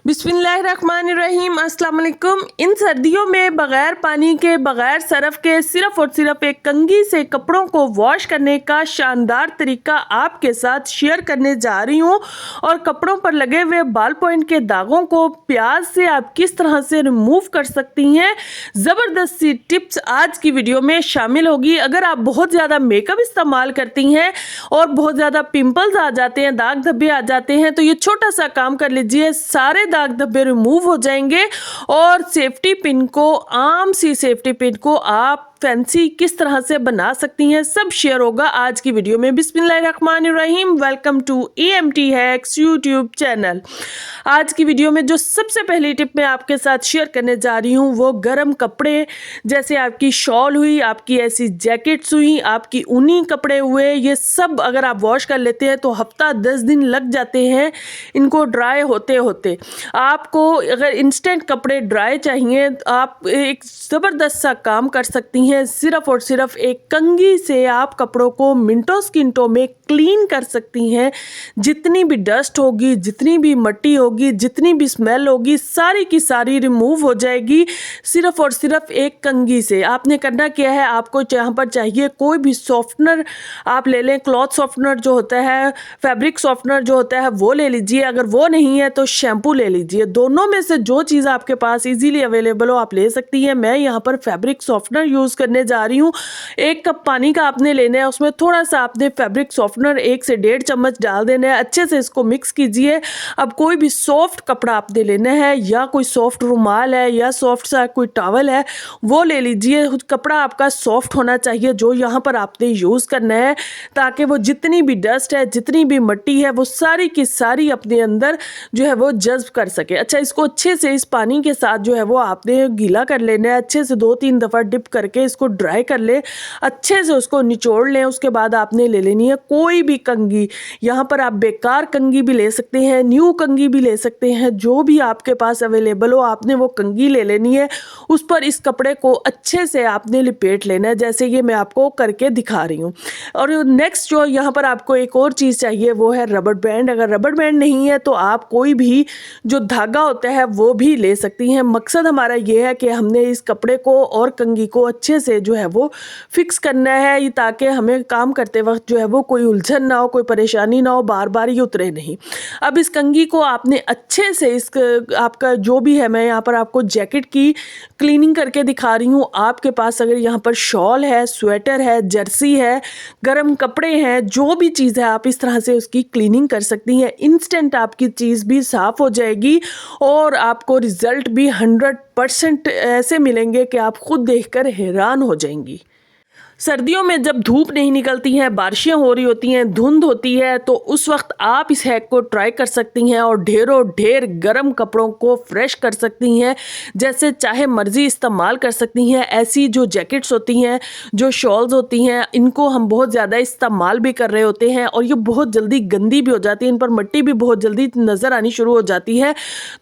बिस्मिल्लाहिर्रहमानिर्रहीम, अस्सलाम वालेकुम। इन सर्दियों में बग़ैर पानी के, बग़ैर सरफ़ के, सिर्फ़ और सिर्फ एक कंघी से कपड़ों को वॉश करने का शानदार तरीका आपके साथ शेयर करने जा रही हूँ। और कपड़ों पर लगे हुए बाल पॉइंट के दागों को प्याज से आप किस तरह से रिमूव कर सकती हैं, ज़बरदस्त सी टिप्स आज की वीडियो में शामिल होगी। अगर आप बहुत ज़्यादा मेकअप इस्तेमाल करती हैं और बहुत ज़्यादा पिंपल्स आ जाते हैं, दाग धब्बे आ जाते हैं, तो ये छोटा सा काम कर लीजिए, सारे दाग धब्बे रिमूव हो जाएंगे। और सेफ्टी पिन को, आम सी सेफ्टी पिन को आप फैंसी किस तरह से बना सकती हैं, सब शेयर होगा आज की वीडियो में। बिस्मिल्लाहिर्रहमानिर्रहीम, welcome to EMT hacks YouTube channel. आज की वीडियो में जो सबसे पहली टिप मैं आपके साथ शेयर करने जा रही हूँ वो गर्म कपड़े, जैसे आपकी शॉल हुई, आपकी ऐसी जैकेट्स हुई, आपकी ऊनी कपड़े हुए, ये सब अगर आप वॉश कर लेते हैं तो हफ्ता 10 दिन लग जाते हैं इनको ड्राई होते होते। आपको अगर इंस्टेंट कपड़े ड्राई चाहिए तो आप एक ज़बरदस्त सा काम कर सकती हैं। सिर्फ और सिर्फ एक कंघी से आप कपड़ों को मिनटों सेकंडों में क्लीन कर सकती हैं। जितनी भी डस्ट होगी, जितनी भी मिट्टी होगी, जितनी भी स्मेल होगी, सारी की सारी रिमूव हो जाएगी सिर्फ और सिर्फ एक कंघी से। आपने करना क्या है, आपको यहाँ पर चाहिए कोई भी सॉफ्टनर आप ले लें, क्लॉथ सॉफ्टनर जो होता है, फैब्रिक सॉफ्टनर जो होता है वो ले लीजिए। अगर वो नहीं है तो शैम्पू ले लीजिए। दोनों में से जो चीज़ आपके पास इजीली अवेलेबल हो आप ले सकती हैं। मैं यहाँ पर फैब्रिक सॉफ्टनर यूज़ करने जा रही हूँ। 1 कप पानी का आपने लेना है, उसमें थोड़ा सा आपने फैब्रिक सॉफ्टनर 1 से 1.5 चम्मच डाल देना है। अच्छे से इसको मिक्स कीजिए। अब कोई भी सॉफ्ट कपड़ा आपने लेना है, या कोई सॉफ्ट रुमाल है, या सॉफ्ट सा कोई टॉवल है, वो ले लीजिए। कपड़ा आपका सॉफ्ट होना चाहिए जो यहाँ पर आपने यूज़ करना है, ताकि वो जितनी भी डस्ट है, जितनी भी मिट्टी है, वो सारी की सारी अपने अंदर जो है वो जज्ब कर सके। अच्छा, इसको अच्छे से इस पानी के साथ जो है वो आपने गीला कर लेना है। अच्छे से 2-3 दफ़ा डिप करके इसको ड्राई कर ले, अच्छे से उसको निचोड़ लें। उसके बाद आपने ले लेनी है कोई भी कंघी। यहाँ पर आप बेकार कंघी भी ले सकते हैं, न्यू कंघी भी ले सकते हैं, जो भी आपके पास अवेलेबल हो आपने वो कंघी ले लेनी है। उस पर इस कपड़े को अच्छे से आपने लिपेट लेना है, जैसे ये मैं आपको करके दिखा रही हूँ। और नेक्स्ट जो यहाँ पर आपको एक और चीज़ चाहिए वो है रबर बैंड। अगर रबर बैंड नहीं है तो आप कोई भी जो धागा होता है वो भी ले सकती हैं। मकसद हमारा ये है कि हमने इस कपड़े को और कंघी को अच्छे से जो है वो फिक्स करना है, ताकि हमें काम करते वक्त जो है वो कोई उलझन ना हो, कोई परेशानी ना हो, बार बार ये उतरे नहीं। अब इस कंघी को आपने अच्छे से इस आपका जो भी है, मैं यहाँ पर आपको जैकेट की क्लीनिंग करके दिखा रही हूँ। आपके पास अगर यहाँ पर शॉल है, स्वेटर है, जर्सी है, गर्म कपड़े हैं, जो भी चीज़ है आप इस तरह से उसकी क्लीनिंग कर सकती हैं। इंस्टेंट आपकी चीज़ भी साफ़ हो जाएगी और आपको रिज़ल्ट भी 100% ऐसे मिलेंगे कि आप खुद देखकर हैरान हो जाएंगी। सर्दियों में जब धूप नहीं निकलती है, बारिशें हो रही होती हैं, धुंध होती है, तो उस वक्त आप इस हैक को ट्राई कर सकती हैं और ढेरों ढेर गर्म कपड़ों को फ्रेश कर सकती हैं। जैसे चाहे मर्जी इस्तेमाल कर सकती हैं। ऐसी जो जैकेट्स होती हैं, जो शॉल्स होती हैं, इनको हम बहुत ज़्यादा इस्तेमाल भी कर रहे होते हैं और ये बहुत जल्दी गंदी भी हो जाती है, इन पर मिट्टी भी बहुत जल्दी नज़र आनी शुरू हो जाती है।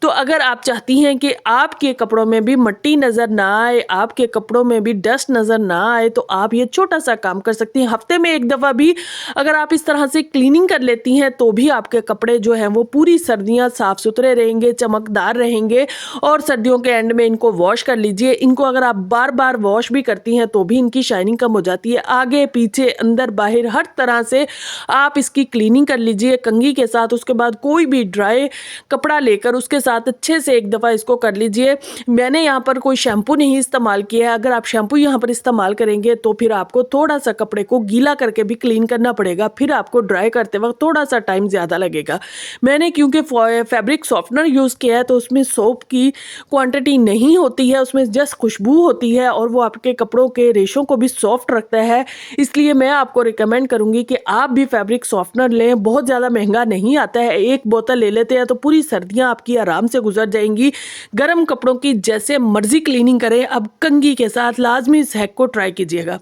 तो अगर आप चाहती हैं कि आपके कपड़ों में भी मिट्टी नज़र ना आए, आपके कपड़ों में भी डस्ट नज़र ना आए, तो आप छोटा सा काम कर सकती हैं। हफ्ते में 1 दफ़ा भी अगर आप इस तरह से क्लीनिंग कर लेती हैं तो भी आपके कपड़े जो हैं वो पूरी सर्दियां साफ सुथरे रहेंगे, चमकदार रहेंगे। और सर्दियों के एंड में इनको वॉश कर लीजिए। इनको अगर आप बार बार वॉश भी करती हैं तो भी इनकी शाइनिंग कम हो जाती है। आगे पीछे, अंदर बाहर, हर तरह से आप इसकी क्लीनिंग कर लीजिए कंघी के साथ। उसके बाद कोई भी ड्राई कपड़ा लेकर उसके साथ अच्छे से 1 दफ़ा इसको कर लीजिए। मैंने यहाँ पर कोई शैम्पू नहीं इस्तेमाल किया है। अगर आप शैम्पू यहाँ पर इस्तेमाल करेंगे तो फिर आपको थोड़ा सा कपड़े को गीला करके भी क्लीन करना पड़ेगा, फिर आपको ड्राई करते वक्त थोड़ा सा टाइम ज़्यादा लगेगा। मैंने क्योंकि फैब्रिक सॉफ्टनर यूज़ किया है तो उसमें सोप की क्वांटिटी नहीं होती है, उसमें जस्ट खुशबू होती है और वो आपके कपड़ों के रेशों को भी सॉफ्ट रखता है। इसलिए मैं आपको रिकमेंड करूँगी कि आप भी फैब्रिक सॉफ्टनर लें। बहुत ज़्यादा महंगा नहीं आता है, 1 बोतल ले लेते हैं तो पूरी सर्दियाँ आपकी आराम से गुजर जाएंगी। गर्म कपड़ों की जैसे मर्जी क्लीनिंग करें। अब कंघी के साथ लाजमी इस हैक को ट्राई कीजिएगा।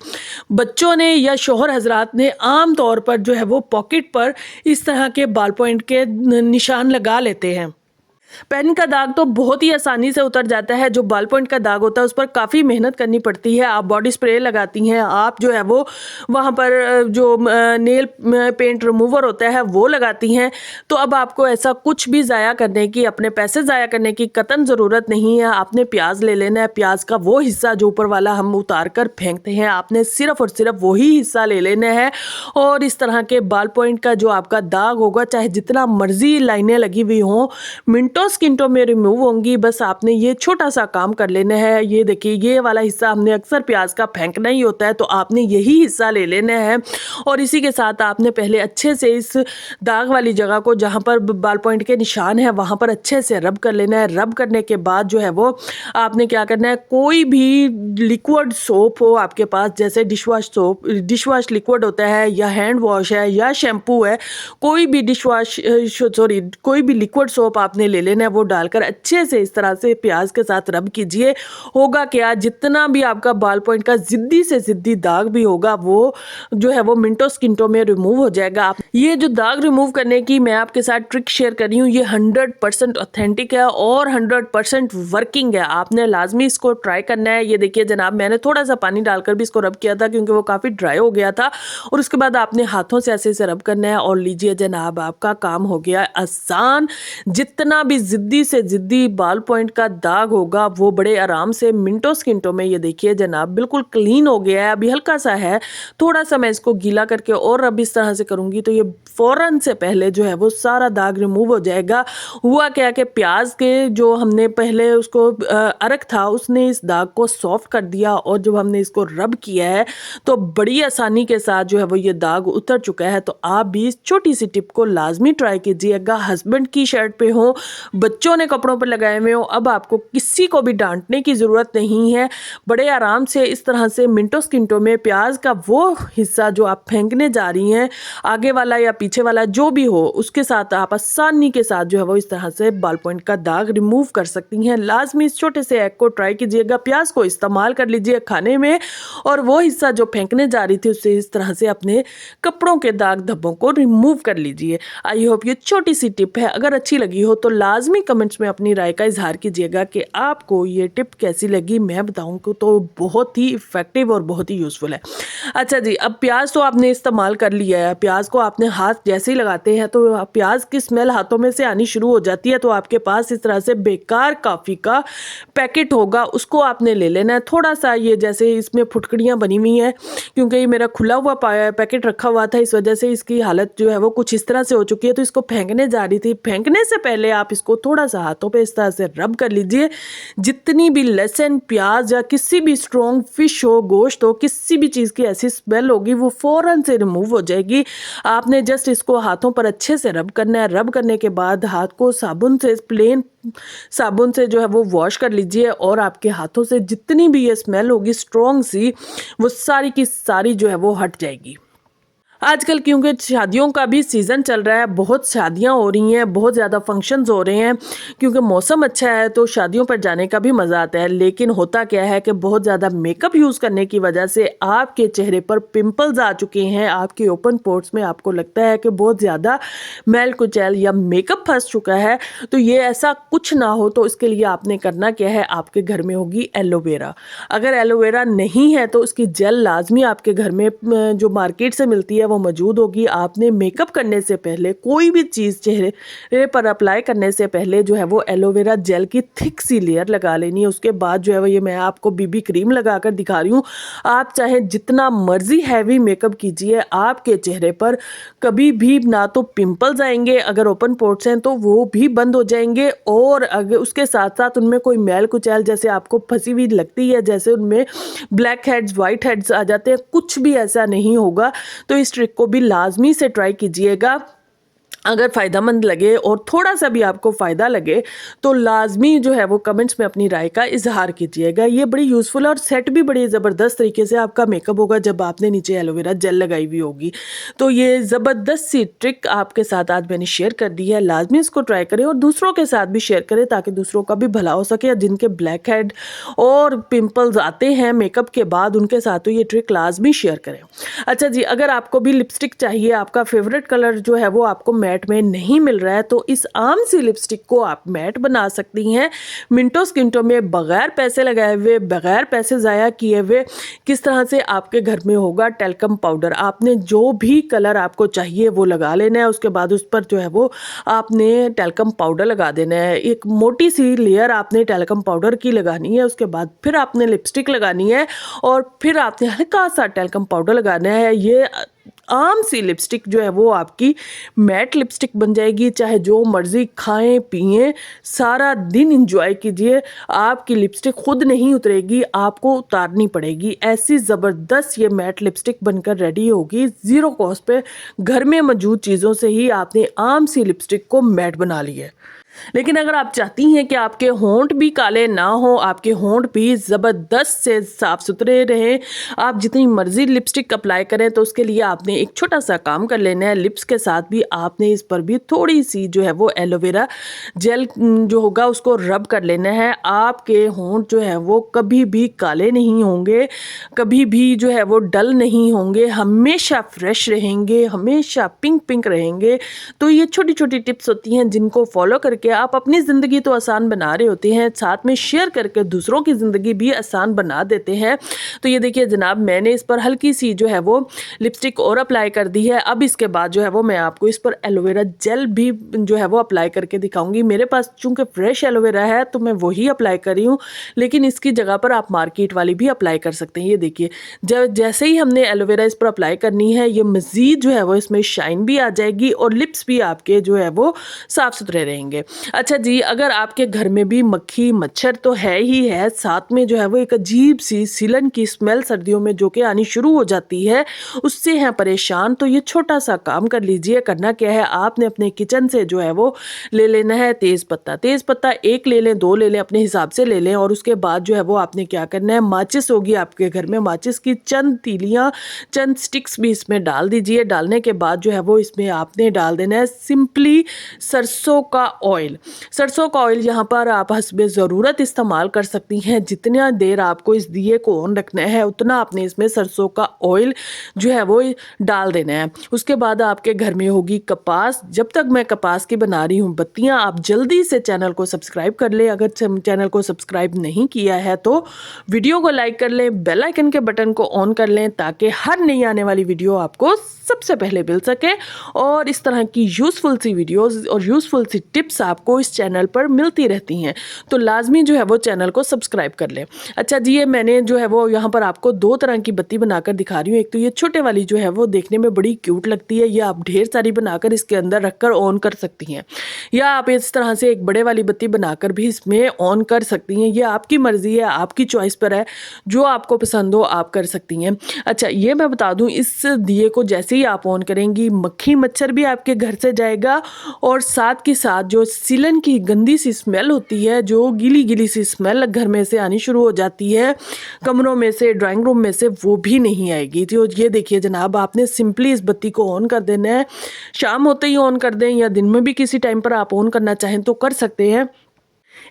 बच्चों ने या शौहर हजरात ने आम तौर पर जो है वो पॉकेट पर इस तरह के बाल पॉइंट के निशान लगा लेते हैं। पेन का दाग तो बहुत ही आसानी से उतर जाता है। जो बॉल पॉइंट का दाग होता है उस पर काफ़ी मेहनत करनी पड़ती है। आप बॉडी स्प्रे लगाती हैं, आप जो है वो वहाँ पर जो नेल पेंट रिमूवर होता है वो लगाती हैं। तो अब आपको ऐसा कुछ भी ज़ाया करने की, अपने पैसे ज़ाया करने की कतई ज़रूरत नहीं है। आपने प्याज ले लेना है, प्याज का वो हिस्सा जो ऊपर वाला हम उतार कर फेंकते हैं, आपने सिर्फ और सिर्फ वही हिस्सा ले लेना है। और इस तरह के बॉल पॉइंट का जो आपका दाग होगा, चाहे जितना मर्जी लाइनें लगी हुई हों, मिनटों सेकंडों में रिमूव होंगी। बस आपने ये छोटा सा काम कर लेना है। ये देखिए, ये वाला हिस्सा हमने अक्सर प्याज का फेंकना ही होता है, तो आपने यही हिस्सा ले लेना है। और इसी के साथ आपने पहले अच्छे से इस दाग वाली जगह को, जहाँ पर बॉल पॉइंट के निशान है, वहाँ पर अच्छे से रब कर लेना है। रब करने के बाद जो है वो आपने क्या करना है, कोई भी लिक्विड सोप हो आपके पास, जैसे डिशवॉश सोप, डिशवॉश लिक्विड होता है, या हैंड वॉश है, या शैम्पू है, कोई भी कोई भी लिक्विड सोप आपने ले लेना है। वो डालकर अच्छे से इस तरह से प्याज के साथ रब कीजिए। होगा क्या, जितना भी आपका बॉल पॉइंट का जिद्दी से जिद्दी दाग भी होगा, वो जो है वो मिनटों सेकंडों में रिमूव हो जाएगा। आप ये जो दाग रिमूव करने की मैं आपके साथ ट्रिक शेयर कर रही हूँ, ये 100% ऑथेंटिक है और 100% वर्किंग है। आपने लाजमी इसको ट्राई करना है। ये देखिए जनाब, मैंने थोड़ा सा पानी डालकर भी इसको रब किया था क्योंकि वो काफ़ी ड्राई हो गया था। और उसके बाद आपने हाथों से ऐसे रब करना है और लीजिए जनाब, आपका काम हो गया आसान। जितना भी जिद्दी से जिद्दी बॉल पॉइंट का दाग होगा, वो बड़े आराम से मिनटों सेकंडों में, ये देखिए जनाब, बिल्कुल क्लीन हो गया है। अभी हल्का सा है, थोड़ा सा मैं इसको गीला करके और अब इस तरह से करूँगी तो ये फ़ौरन से पहले जो है वो सारा दाग रिमूव हो जाएगा। हुआ क्या कि प्याज के जो हमने पहले उसको अरक था, उसने इस दाग को सॉफ्ट कर दिया, और जब हमने इसको रब किया है तो बड़ी आसानी के साथ जो है वो ये दाग उतर चुका है। तो आप भी इस छोटी सी टिप को लाजमी ट्राई कीजिएगा। हस्बैंड की शर्ट पे हो, बच्चों ने कपड़ों पर लगाए हुए हो, अब आपको किसी को भी डांटने की ज़रूरत नहीं है। बड़े आराम से इस तरह से मिनटों सेकंडों में प्याज का वो हिस्सा जो आप फेंकने जा रही हैं, आगे वाला या पीछे वाला जो भी हो, उसके साथ आप आसानी के साथ जो है वो इस तरह से बॉल पॉइंट का दाग रिमूव कर सकती हैं। लाजमी इस छोटे से हैक को ट्राई कीजिएगा। प्याज को इस्तेमाल कर लीजिए खाने में, और वो हिस्सा जो फेंकने जा रही थी उससे इस तरह से अपने कपड़ों के दाग धब्बों को रिमूव कर लीजिए। आई होप ये छोटी सी टिप है, अगर अच्छी लगी हो तो लाजमी कमेंट्स में अपनी राय का इजहार कीजिएगा कि आपको ये टिप कैसी लगी। मैं बताऊँ तो बहुत ही इफेक्टिव और बहुत ही यूज़फुल है। अच्छा जी, अब प्याज तो आपने इस्तेमाल कर लिया है। प्याज को आपने हाथ जैसे ही लगाते हैं तो प्याज की स्मेल हाथों में से आनी शुरू हो जाती है। तो आपके पास इस तरह से बेकार कॉफ़ी का पैकेट होगा, उसको आपने ले लेना है। थोड़ा सा ये जैसे इसमें फुटकड़ियाँ बनी हुई हैं, क्योंकि ये मेरा खुला हुआ पैकेट रखा हुआ था, इस वजह से इसकी हालत जो है वो कुछ इस तरह से हो चुकी है। तो इसको फेंकने जा रही थी, फेंकने से पहले आप इसको थोड़ा सा हाथों पे इस तरह से रब कर लीजिए। जितनी भी लहसुन, प्याज या किसी भी स्ट्रॉन्ग फिश हो, गोश्त हो, किसी भी चीज़ की ऐसी स्मेल होगी वो फ़ौरन से रिमूव हो जाएगी। आपने जस्ट इसको हाथों पर अच्छे से रब करना है। रब करने के बाद हाथ को साबुन से, प्लेन साबुन से जो है वो वॉश कर लीजिए, और आपके हाथों से जितनी भी ये स्मेल होगी स्ट्रॉन्ग सी, वो सारी की सारी जो है वो हट जाएगी। आजकल क्योंकि शादियों का भी सीज़न चल रहा है, बहुत शादियां हो रही हैं, बहुत ज़्यादा फंक्शंस हो रहे हैं, क्योंकि मौसम अच्छा है तो शादियों पर जाने का भी मज़ा आता है। लेकिन होता क्या है कि बहुत ज़्यादा मेकअप यूज़ करने की वजह से आपके चेहरे पर पिंपल्स आ चुके हैं, आपके ओपन पोर्स में आपको लगता है कि बहुत ज़्यादा मैल कुचैल या मेकअप फंस चुका है। तो ये ऐसा कुछ ना हो, तो इसके लिए आपने करना क्या है, आपके घर में होगी एलोवेरा। अगर एलोवेरा नहीं है तो उसकी जेल लाजमी आपके घर में जो मार्केट से मिलती है वो मौजूद होगी। आपने मेकअप करने से पहले, कोई भी चीज़ चेहरे पर अप्लाई करने से पहले जो है वो एलोवेरा जेल की थिक सी लेयर लगा लेनी है। उसके बाद जो है वो, ये मैं आपको बीबी क्रीम लगाकर दिखा रही हूँ। आप चाहे जितना मर्जी हैवी मेकअप कीजिए, आपके चेहरे पर कभी भी ना तो पिंपल्स आएंगे, अगर ओपन पोर्स हैं तो वो भी बंद हो जाएंगे, और अगर उसके साथ साथ उनमें कोई मैल कुचैल जैसे आपको फंसी हुई लगती है, जैसे उनमें ब्लैक हेड्स, वाइट हेड्स आ जाते हैं, कुछ भी ऐसा नहीं होगा। तो इस ट्रिक को भी लाजमी से ट्राई कीजिएगा। अगर फ़ायदेमंद लगे और थोड़ा सा भी आपको फ़ायदा लगे तो लाजमी जो है वो कमेंट्स में अपनी राय का इजहार कीजिएगा। ये बड़ी यूज़फुल है और सेट भी बड़ी ज़बरदस्त तरीके से आपका मेकअप होगा जब आपने नीचे एलोवेरा जेल लगाई हुई होगी। तो ये ज़बरदस्त सी ट्रिक आपके साथ आज मैंने शेयर कर दी है। लाजमी इसको ट्राई करें और दूसरों के साथ भी शेयर करें ताकि दूसरों का भी भला हो सके। जिनके ब्लैक हेड और पिम्पल्स आते हैं मेकअप के बाद, उनके साथ तो ये ट्रिक लाजमी शेयर करें। अच्छा जी, अगर आपको भी लिपस्टिक चाहिए, आपका फेवरेट कलर जो है वो आपको मैट में नहीं मिल रहा है तो इस आम सी लिपस्टिक को आप मैट बना सकती हैं मिनटों सेकंडों में, बगैर पैसे लगाए हुए, बगैर पैसे ज़ाया किए हुए। किस तरह से आपके घर में होगा टैल्कम पाउडर, आपने जो भी कलर आपको चाहिए वो लगा लेना है, उसके बाद उस पर जो है वो आपने टैल्कम पाउडर लगा देना है। एक मोटी सी लेयर आपने टैल्कम पाउडर की लगानी है, उसके बाद फिर आपने लिपस्टिक लगानी है और फिर आपने हल्का सा टैल्कम पाउडर लगाना है। ये आम सी लिपस्टिक जो है वो आपकी मैट लिपस्टिक बन जाएगी। चाहे जो मर्जी खाएं पिएं, सारा दिन एंजॉय कीजिए, आपकी लिपस्टिक खुद नहीं उतरेगी, आपको उतारनी पड़ेगी। ऐसी ज़बरदस्त ये मैट लिपस्टिक बनकर रेडी होगी ज़ीरो कॉस्ट पे। घर में मौजूद चीज़ों से ही आपने आम सी लिपस्टिक को मैट बना ली है। लेकिन अगर आप चाहती हैं कि आपके होंठ भी काले ना हो, आपके होंठ भी ज़बरदस्त से साफ़ सुथरे रहें, आप जितनी मर्ज़ी लिपस्टिक अप्लाई करें, तो उसके लिए आपने एक छोटा सा काम कर लेना है। लिप्स के साथ भी आपने इस पर भी थोड़ी सी जो है वो एलोवेरा जेल जो होगा उसको रब कर लेना है। आपके होंठ जो है वो कभी भी काले नहीं होंगे, कभी भी जो है वो डल नहीं होंगे, हमेशा फ्रेश रहेंगे, हमेशा पिंक पिंक रहेंगे। तो ये छोटी छोटी टिप्स होती हैं जिनको फॉलो करके आप अपनी ज़िंदगी तो आसान बना रहे होते हैं, साथ में शेयर करके दूसरों की ज़िंदगी भी आसान बना देते हैं। तो ये देखिए जनाब, मैंने इस पर हल्की सी जो है वो लिपस्टिक और अप्लाई कर दी है। अब इसके बाद जो है वो मैं आपको इस पर एलोवेरा जेल भी जो है वो अप्लाई करके दिखाऊंगी। मेरे पास चूँकि फ्रेश एलोवेरा है तो मैं वही अप्लाई कर रही हूँ, लेकिन इसकी जगह पर आप मार्केट वाली भी अप्लाई कर सकते हैं। ये देखिए, जब जैसे ही हमने एलोवेरा इस पर अप्लाई करनी है, ये मज़ीद जो है वो इसमें शाइन भी आ जाएगी और लिप्स भी आपके जो है वो साफ़ सुथरे रहेंगे। अच्छा जी, अगर आपके घर में भी मक्खी मच्छर तो है ही है, साथ में जो है वो एक अजीब सी सीलन की स्मेल सर्दियों में जो कि आनी शुरू हो जाती है, उससे हैं परेशान, तो ये छोटा सा काम कर लीजिए। करना क्या है, आपने अपने किचन से जो है वो ले लेना है तेज़ पत्ता। तेज़ पत्ता एक ले लें, दो ले लें, अपने हिसाब से ले लें। और उसके बाद जो है वो आपने क्या करना है, माचिस होगी आपके घर में, माचिस की चंद तीलियाँ, चंद स्टिक्स भी इसमें डाल दीजिए। डालने के बाद जो है वो इसमें आपने डाल देना है सिंपली सरसों का ऑयल। सरसों का ऑयल यहाँ पर आप हस्बे ज़रूरत इस्तेमाल कर सकती हैं। जितना देर आपको इस दिए को ऑन रखना है उतना आपने इसमें सरसों का ऑयल जो है वो डाल देना है। उसके बाद आपके घर में होगी कपास। जब तक मैं कपास की बना रही हूँ बत्तियाँ, आप जल्दी से चैनल को सब्सक्राइब कर लें। अगर चैनल को सब्सक्राइब नहीं किया है तो वीडियो को लाइक कर लें, बेल आइकन के बटन को ऑन कर लें ताकि हर नई आने वाली वीडियो आपको सबसे पहले मिल सके और इस तरह की यूज़फुल सी वीडियोस और यूज़फुल सी टिप्स आपको इस चैनल पर मिलती रहती हैं। तो लाजमी जो है वो चैनल को सब्सक्राइब कर लें। अच्छा जी, ये मैंने जो है वो यहाँ पर आपको दो तरह की बत्ती बनाकर दिखा रही हूँ। एक तो ये छोटे वाली जो है वो देखने में बड़ी क्यूट लगती है, ये आप ढेर सारी बनाकर इसके अंदर रखकर ऑन कर सकती हैं, या आप इस तरह से एक बड़े वाली बत्ती बनाकर भी इसमें ऑन कर सकती हैं। ये आपकी मर्ज़ी है, आपकी चॉइस पर है, जो आपको पसंद हो आप कर सकती हैं। अच्छा, ये मैं बता दूँ, इस दिए को जैसे ही आप ऑन करेंगी मक्खी मच्छर भी आपके घर से जाएगा और साथ के साथ जो सिलन की गंदी सी स्मेल होती है, जो गीली गीली सी स्मेल घर में से आनी शुरू हो जाती है, कमरों में से, ड्राइंग रूम में से, वो भी नहीं आएगी। तो ये देखिए जनाब, आपने सिंपली इस बत्ती को ऑन कर देना है। शाम होते ही ऑन कर दें या दिन में भी किसी टाइम पर आप ऑन करना चाहें तो कर सकते हैं।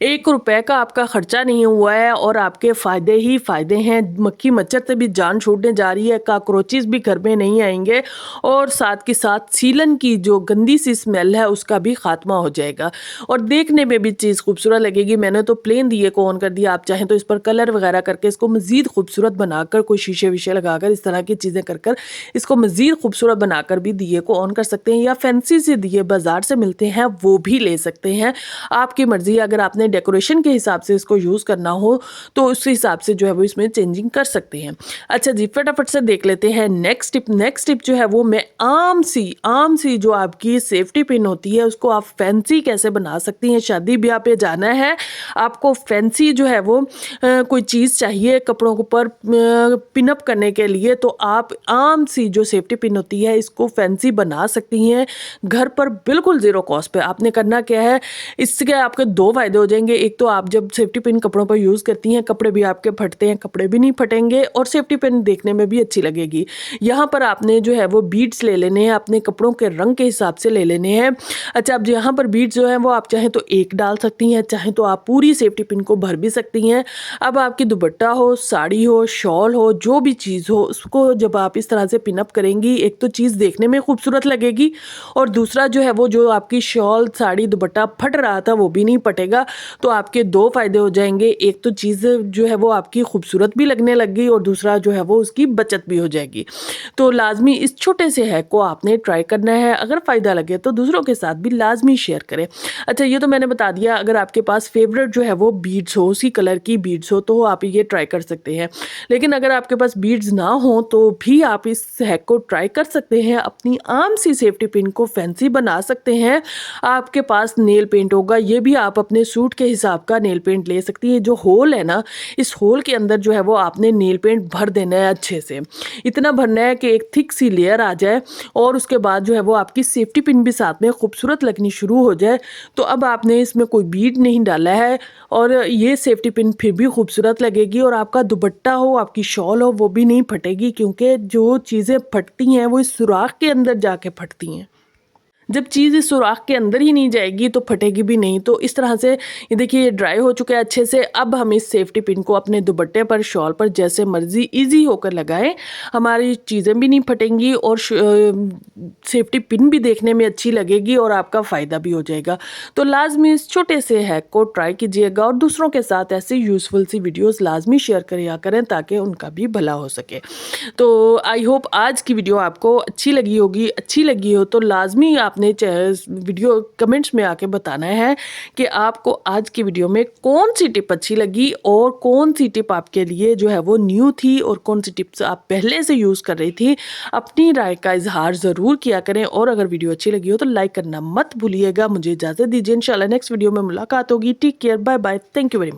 1 रुपए का आपका खर्चा नहीं हुआ है और आपके फ़ायदे ही फ़ायदे हैं। मक्खी मच्छर से भी जान छूटने जा रही है, कॉकरोचेस भी घर में नहीं आएंगे और साथ के साथ सीलन की जो गंदी सी स्मेल है उसका भी खात्मा हो जाएगा और देखने में भी चीज़ खूबसूरत लगेगी। मैंने तो प्लेन दिए को ऑन कर दिया, आप चाहें तो इस पर कलर वगैरह करके इसको मज़ीद खूबसूरत बनाकर, कोई शीशे वीशे लगाकर, इस तरह की चीज़ें कर इसको मज़ीद खूबसूरत बनाकर भी दिए को ऑन कर सकते हैं, या फैंसी से दिए बाज़ार से मिलते हैं वो भी ले सकते हैं, आपकी मर्ज़ी। अगर आपने डेकोरेशन के हिसाब से इसको यूज़ करना हो तो उस हिसाब से जो है वो इसमें चेंजिंग कर सकते हैं। अच्छा जी, फटाफट से देख लेते हैं नेक्स्ट टिप। नेक्स्ट टिप जो है वो मैं आम सी जो आपकी सेफ्टी पिन होती है उसको आप फैंसी कैसे बना सकती हैं। शादी ब्याह पे जाना है, आपको फैंसी जो है वो कोई चीज़ चाहिए कपड़ों के ऊपर पिनअप करने के लिए, तो आप आम सी जो सेफ्टी पिन होती है इसको फैंसी बना सकती हैं घर पर बिल्कुल ज़ीरो कॉस्ट पे। आपने करना क्या है, इसके आपके दो फायदे हो जाएंगे। एक तो आप जब सेफ्टी पिन कपड़ों पर यूज़ करती हैं, कपड़े भी आपके फटते हैं, कपड़े भी नहीं फटेंगे और सेफ्टी पिन देखने में भी अच्छी लगेगी। यहाँ पर आपने जो है वो बीड्स ले लेने हैं, अपने कपड़ों के रंग के हिसाब से ले लेने हैं। अच्छा, अब यहाँ पर बीड्स जो है वो आप चाहें तो एक डाल सकती हैं, चाहें तो आप पूरी सेफ्टी पिन को भर भी सकती हैं। अब आपकी दुपट्टा हो, साड़ी हो, शॉल हो, जो भी चीज़ हो, उसको जब आप इस तरह से पिन अप करेंगी, एक तो चीज़ देखने में खूबसूरत लगेगी और दूसरा जो है वो जो आपकी शॉल, साड़ी, दुपट्टा फट रहा था वो भी नहीं फटेगा। तो आपके 2 फ़ायदे हो जाएंगे, एक तो चीज़ जो है वो आपकी खूबसूरत भी लगने लग गई और दूसरा जो है वो उसकी बचत भी हो जाएगी। तो लाज़मी इस छोटे से हैक को आपने ट्राई करना है। अगर फ़ायदा लगे तो दूसरों के साथ भी लाज़मी शेयर करें। अच्छा, ये तो मैंने बता दिया। अगर आपके पास फेवरेट जो है वो बीड्स हो, उसी कलर की बीड्स हो, तो आप ये ट्राई कर सकते हैं। लेकिन अगर आपके पास बीड्स ना हो तो भी आप इस हैक को ट्राई कर सकते हैं। अपनी आम सी सेफ्टी पिन को फैंसी बना सकते हैं। आपके पास नेल पेंट होगा, ये भी आप अपने सूट के हिसाब का नेल पेंट ले सकती हैं। जो होल है ना, इस होल के अंदर जो है वो आपने नेल पेंट भर देना है अच्छे से। इतना भरना है कि एक थिक सी लेयर आ जाए और उसके बाद जो है वो आपकी सेफ्टी पिन भी साथ में खूबसूरत लगनी शुरू हो जाए। तो अब आपने इसमें कोई बीड नहीं डाला है और ये सेफ्टी पिन फिर भी खूबसूरत लगेगी और आपका दुपट्टा हो, आपकी शॉल हो, वो भी नहीं फटेगी, क्योंकि जो चीज़ें फटती हैं वो इस सुराख के अंदर जाके फटती हैं। जब चीज़ इस सुराख के अंदर ही नहीं जाएगी तो फटेगी भी नहीं। तो इस तरह से ये देखिए, ये ड्राई हो चुका है अच्छे से। अब हम इस सेफ्टी पिन को अपने दुपट्टे पर, शॉल पर जैसे मर्जी ईजी होकर लगाएं। हमारी चीज़ें भी नहीं फटेंगी और सेफ्टी पिन भी देखने में अच्छी लगेगी और आपका फ़ायदा भी हो जाएगा। तो लाजमी इस छोटे से हैक को ट्राई कीजिएगा और दूसरों के साथ ऐसी यूज़फुल सी वीडियोज़ लाजमी शेयर करिया करें ताकि उनका भी भला हो सके। तो आई होप आज की वीडियो आपको अच्छी लगी होगी। अच्छी लगी हो तो लाजमी आपने वीडियो कमेंट्स में आके बताना है कि आपको आज की वीडियो में कौन सी टिप अच्छी लगी और कौन सी टिप आपके लिए जो है वो न्यू थी और कौन सी टिप्स आप पहले से यूज़ कर रही थी। अपनी राय का इजहार ज़रूर किया करें और अगर वीडियो अच्छी लगी हो तो लाइक करना मत भूलिएगा। मुझे इजाज़त दीजिए, इंशाल्लाह नेक्स्ट वीडियो में मुलाकात होगी। Take care, bye bye, thank you very much.